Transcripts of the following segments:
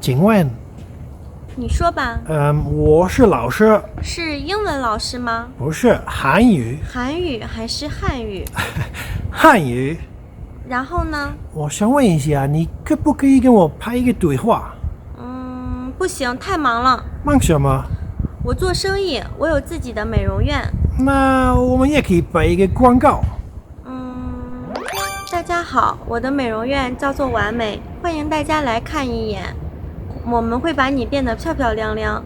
请问，你说吧，我是老师，是英文老师吗？不是韩语，韩语还是汉语？汉语。然后呢？我想问一下，你可不可以跟我拍一个对话？不行，太忙了。忙什么？我做生意，我有自己的美容院。那我们也可以拍一个广告。大家好，我的美容院叫做完美，欢迎大家来看一眼。我们会把你变得漂漂亮亮。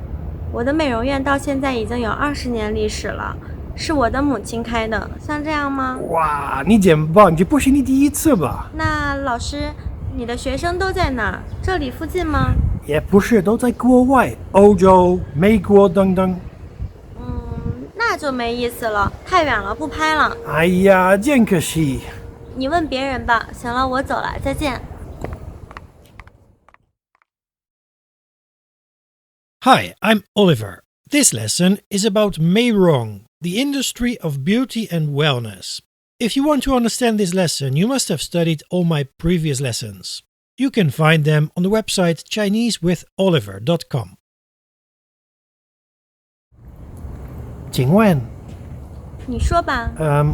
我的美容院到现在已经有20年历史了，是我的母亲开的，像这样吗？哇，你真棒！这不是你第一次吧？那老师，你的学生都在哪儿？这里附近吗？也不是，都在国外，欧洲、美国等等。那就没意思了，太远了，不拍了。哎呀，真可惜。你问别人吧。行了，我走了，再见。Hi, I'm Oliver. This lesson is about Meirong, the industry of beauty and wellness. If you want to understand this lesson, you must have studied all my previous lessons. You can find them on the website ChineseWithOliver.com. 请问，你说吧，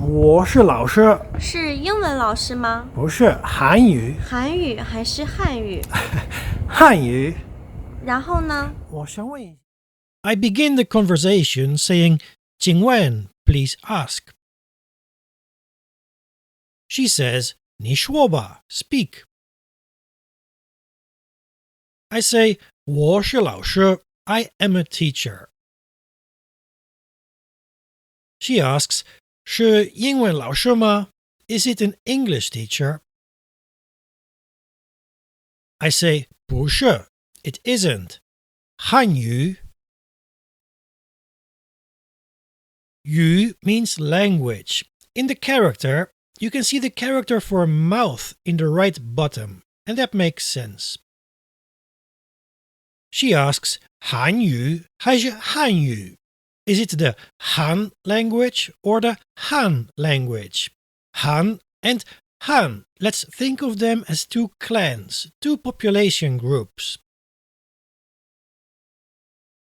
我是老师，是英文老师吗？不是韩语，韩语还是汉语？汉语。然后呢？我想问一下。I begin the conversation saying, 请问, please ask. She says, 你说吧, speak. I say, 我是老师, I am a teacher. She asks, 是英文老师吗? Is it an English teacher? I say, 不是, it isn't. 汉语. Yu means language. In the character, you can see the character for mouth in the right bottom, and that makes sense. She asks, 韩语还是汉语? Is it the Han language or the Han language? Han and Han. Let's think of them as two clans, two population groups.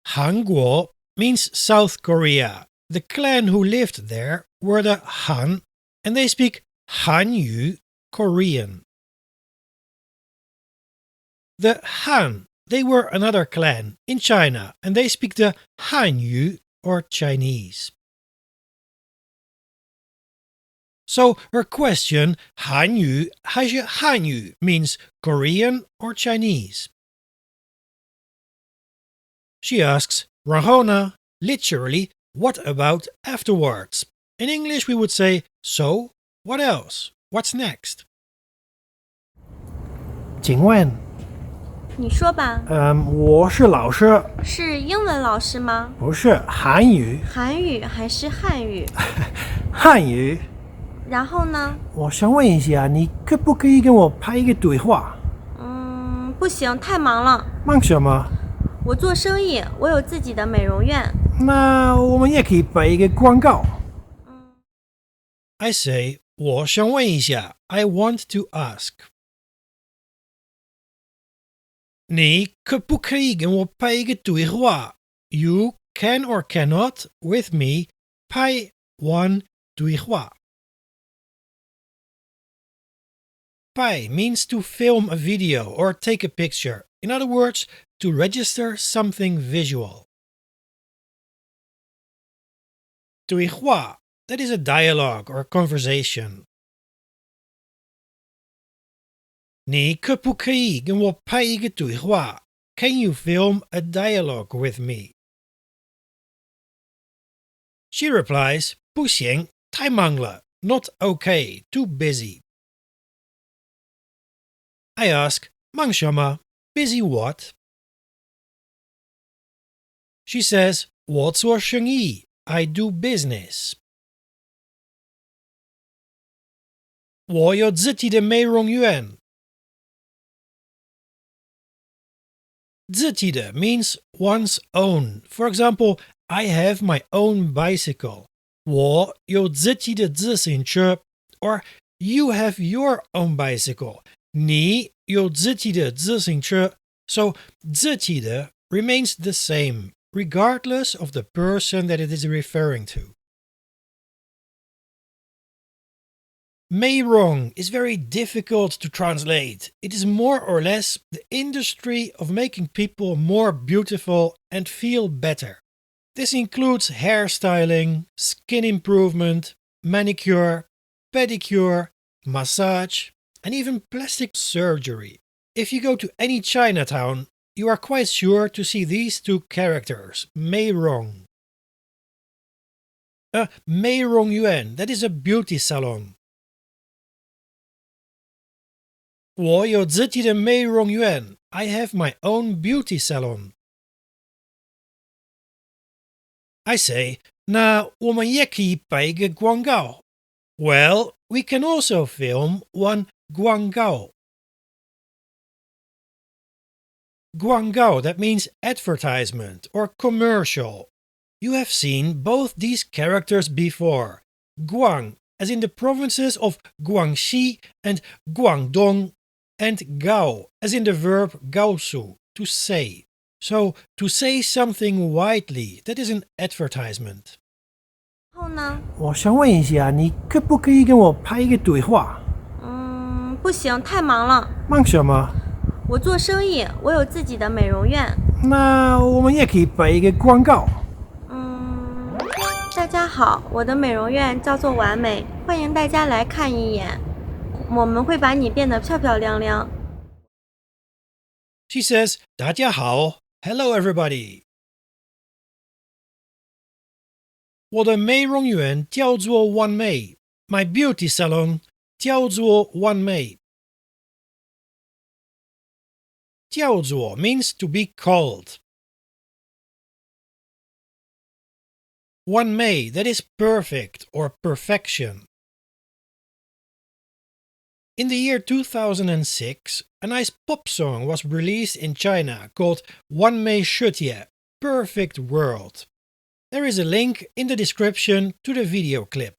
韩国 means South Korea. The clan who lived there were the Han, and they speak Hanyu, Korean. The Han, they were another clan in China, and they speak the Hanyu, or Chinese. So her question, 韩语还是汉语, means Korean or Chinese. She asks, 然后呢? Literally, what about afterwards? In English we would say, so, what else? What's next? 请问，你说吧，我是老师，是英文老师吗？不是韩语，韩语还是汉语？汉语。然后呢？我想问一下，你可不可以跟我拍一个对话？不行，太忙了。忙什么？我做生意，我有自己的美容院。那我们也可以拍一个广告。I say, 我想问一下, I want to ask. 你可不可以跟我拍一个对话? You can or cannot, with me, 拍one对话. 拍 means to film a video or take a picture. In other words, to register something visual. 对话, that is a dialogue or conversation. 你可不可以跟我拍一个对话? Can you film a dialogue with me? She replies, 不行，太忙了, not okay, too busy. I ask, 忙什么? Busy what? She says, 我做生意, I do business. 我有自己的美容院. 自己的 means one's own. For example, I have my own bicycle. 我有自己的自行车. Or you have your own bicycle. 你有自己的自行车 So 自己的 remains the same, regardless of the person that it is referring to. 美容 is very difficult to translate. It is more or less the industry of making people more beautiful and feel better. This includes hairstyling, skin improvement, manicure, pedicure, massage, and even plastic surgery. If you go to any Chinatown, you are quite sure to see these two characters, 美容. A 美容院, that is a beauty salon. 我有自己的美容院. I have my own beauty salon. I say, 那我们也可以拍一个广告. Well, we can also film one 广告. 广告, that means advertisement or commercial. You have seen both these characters before. Guang, as in the provinces of Guangxi and Guangdong, and Gao, as in the verb gaosu, to say. So, to say something widely, that is an advertisement. 后呢？我想问一下，你可不可以跟我拍一个对话？不行，太忙了。忙什么？我做生意，我有自己的美容院。那我们也可以拍一个广告。大家好，我的美容院叫做完美，欢迎大家来看一眼。我们会把你变得漂漂亮亮。She says, 大家好, hello everybody. 我的美容院叫做完美. My beauty salon 叫做完美. 叫做 means to be called. 完美, that is perfect or perfection. In the year 2006, a nice pop song was released in China called 完美世界, Perfect World. There is a link in the description to the video clip.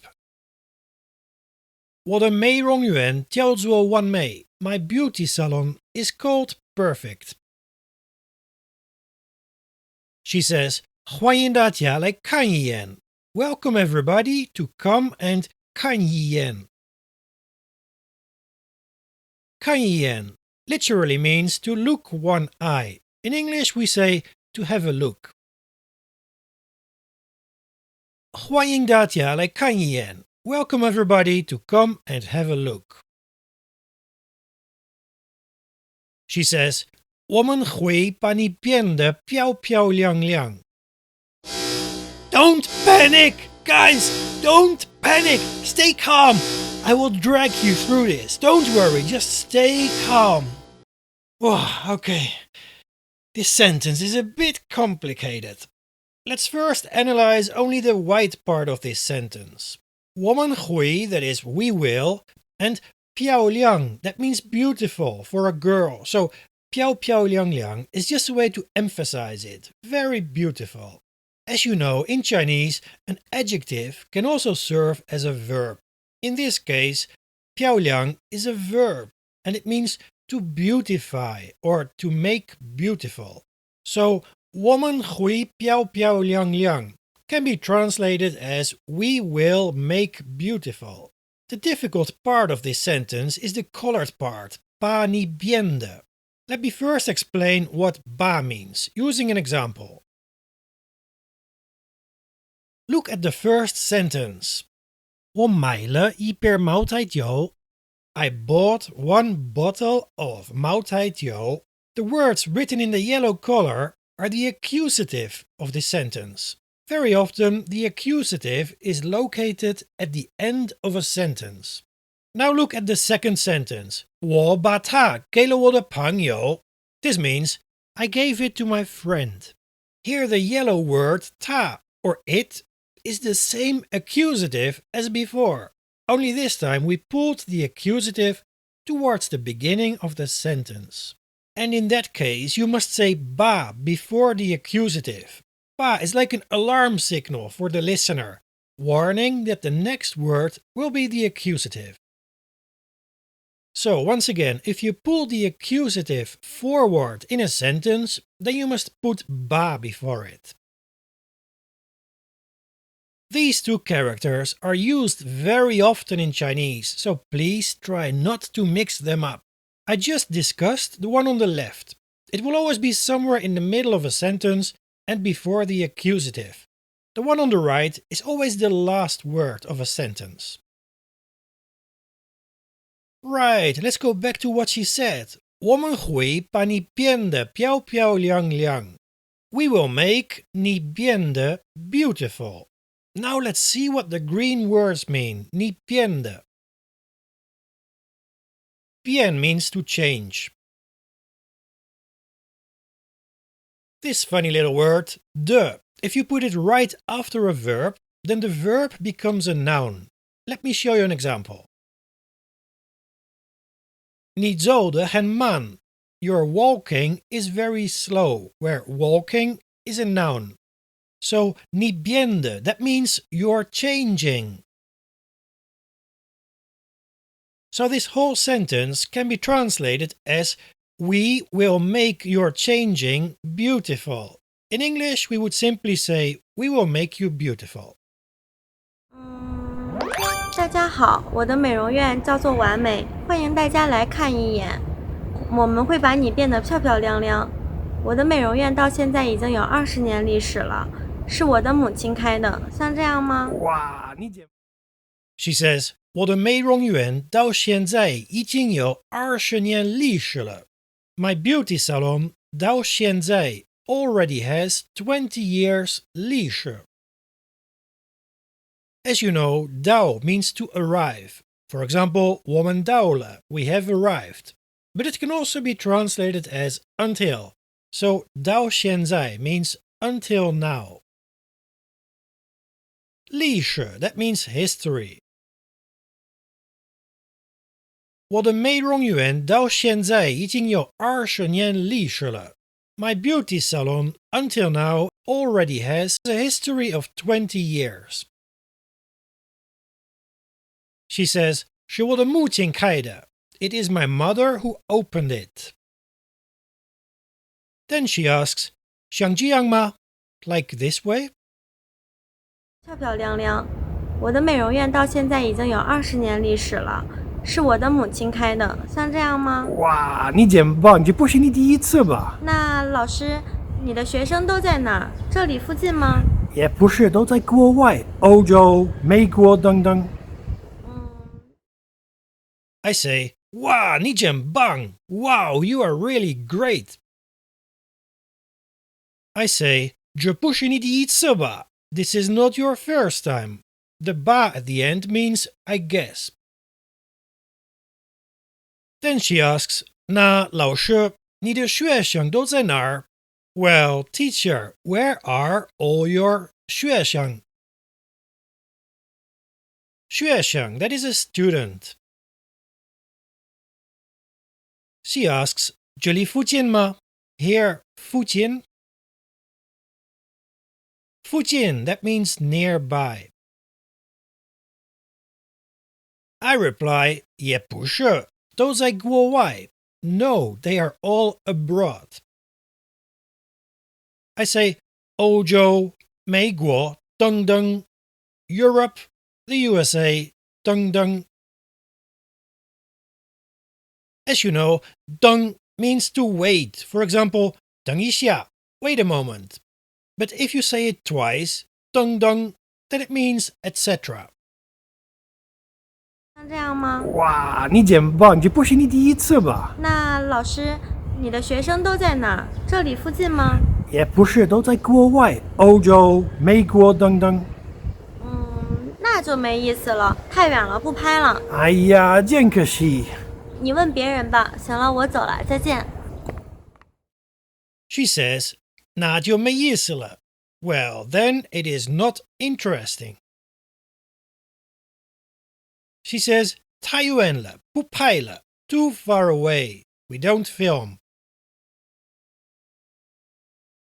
我的美容院叫做完美. My beauty salon is called Perfect. She says, 欢迎大家来看一眼. Welcome everybody to come and 看一眼. 看一眼 literally means to look one eye. In English we say to have a look. 欢迎大家来看一眼. Welcome everybody to come and have a look. She says, 我们会把你变得漂漂亮亮. Don't panic! Guys, don't panic! Stay calm! I will drag you through this. Don't worry, just stay calm. Okay. This sentence is a bit complicated. Let's first analyze only the white part of this sentence. 我们会, that is we will, and 漂亮, that means beautiful for a girl. So 漂漂亮亮 is just a way to emphasize it. Very beautiful. As you know, in Chinese, an adjective can also serve as a verb. In this case, 漂亮 is a verb, and it means to beautify or to make beautiful. So 我们会漂漂亮亮 can be translated as we will make beautiful. The difficult part of this sentence is the colored part, 把你变得. Let me first explain what 把 means, using an example. Look at the first sentence. 我买了一杯茅台酒. I bought one bottle of 茅台酒. The words written in the yellow color are the accusative of this sentence. Very often, the accusative is located at the end of a sentence. Now look at the second sentence. 我把它给了我的朋友. This means, I gave it to my friend. Here the yellow word 它 or it is the same accusative as before. Only this time we pulled the accusative towards the beginning of the sentence. And in that case, you must say 把 before the accusative. 把 is like an alarm signal for the listener, warning that the next word will be the accusative. So, once again, if you pull the accusative forward in a sentence, then you must put ba before it. These two characters are used very often in Chinese, so please try not to mix them up. I just discussed the one on the left. It will always be somewhere in the middle of a sentence and before the accusative. The one on the right is always the last word of a sentence. Right, let's go back to what she said. 我们会把你变得漂漂亮亮. We will make 你变得 beautiful. Now let's see what the green words mean. 你变得. 变 means to change. This funny little word, 的, if you put it right after a verb, then the verb becomes a noun. Let me show you an example. 你走得很慢. Your walking is very slow, where walking is a noun. So, 你变得, that means you're changing. So this whole sentence can be translated as we will make your changing beautiful. In English, we would simply say we will make you beautiful. 大家好，我的美容院叫做完美，欢迎大家来看一眼。我们会把你变得漂漂亮亮。我的美容院到现在已经有20年历史了，是我的母亲开的，像这样吗？ She says, 我的美容院到现在已经有20年历史了。My beauty salon 到现在 already has 20 years 历史。As you know, 到 means to arrive. For example, 我们到了, we have arrived. But it can also be translated as until. So 到现在 means until now. 历史, that means history. 我的美容院到现在已经有20年历史了。My beauty salon until now already has a history of 20 years. She says, 是我的母亲开的. It is my mother who opened it. Then she asks, 像这样吗? Like this way? 漂漂亮亮。我的美容院到现在已经有20年历史了，是我的母亲开的，像这样吗？哇，你真棒！这不是你第一次吧？那老师，你的学生都在哪儿？这里附近吗？也不是，都在国外，欧洲、美国等等。I say, 哇，你真棒! Wow, you are really great. I say, 这不是你第一次吧? This is not your first time. The ba at the end means I guess. Then she asks, 那老师，你的学生都在哪儿? Well, teacher, where are all your 学生? 学生, that is a student. She asks, 这里附近吗? Here, 附近? 附近, that means nearby. I reply, 也不是，都在国外. No, they are all abroad. I say, 欧洲、美国等等, Europe, the USA 等等. As you know, 等 means to wait. For example, 等一下, wait a moment. But if you say it twice, 等等, then it means etc. 像这样吗？哇，你真棒！这不是你第一次吧？那老师，你的学生都在哪儿？这里附近吗？也不是，都在国外，欧洲、美国等等。那就没意思了，太远了，不拍了。哎呀，真可惜。你问别人吧。行了，我走了，再见。She says, 那就没意思了. Well, then it is not interesting. She says, 太远了，不拍了. Too far away. We don't film.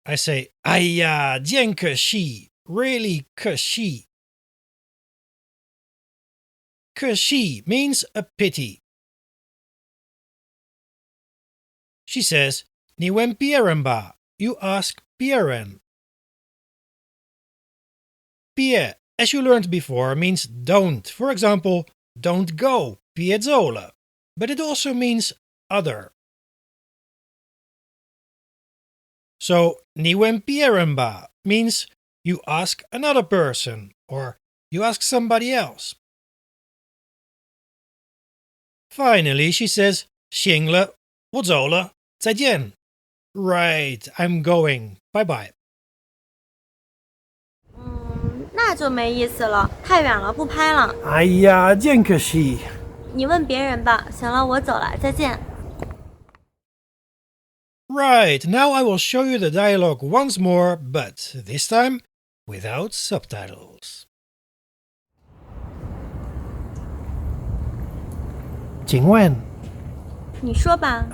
I say, 哎呀，真可惜. Really 可惜. 可惜 means a pity. She says, 你问别人吧. You ask 别人. 别, as you learned before, means don't. For example, don't go, 别走了. But it also means other. So, 你问别人吧 means you ask another person or you ask somebody else. Finally, she says, 行了，我走了，再见. Right, I'm going. Bye bye. 那就没意思了，太远了，不拍了。哎呀，真可惜。你问别人吧。行了，我走了，再见。Right, now I will show you the dialogue once more, but this time without subtitles. 请问，你说吧。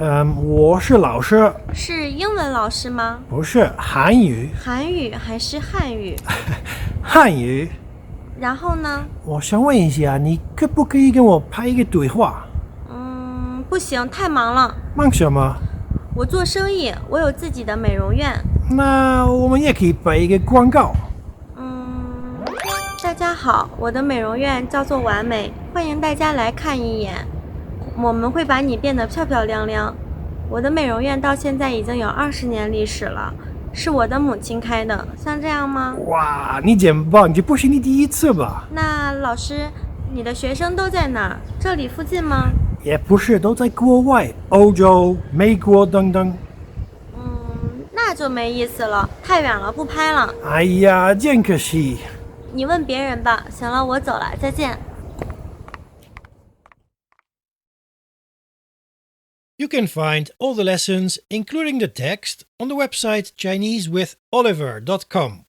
我是老师，是英文老师吗？不是韩语，韩语还是汉语？汉语。然后呢？我想问一下，你可不可以跟我拍一个对话？不行，太忙了。忙什么？我做生意，我有自己的美容院。那我们也可以拍一个广告。大家好，我的美容院叫做完美，欢迎大家来看一眼。我们会把你变得漂漂亮亮。我的美容院到现在已经有20年历史了，是我的母亲开的，像这样吗？哇，你真棒！这不是你第一次吧？那老师，你的学生都在哪儿？这里附近吗？也不是，都在国外，欧洲、美国等等。那就没意思了，太远了，不拍了。哎呀，真可惜。你问别人吧。行了，我走了，再见。You can find all the lessons, including the text, on the website ChineseWithOliver.com.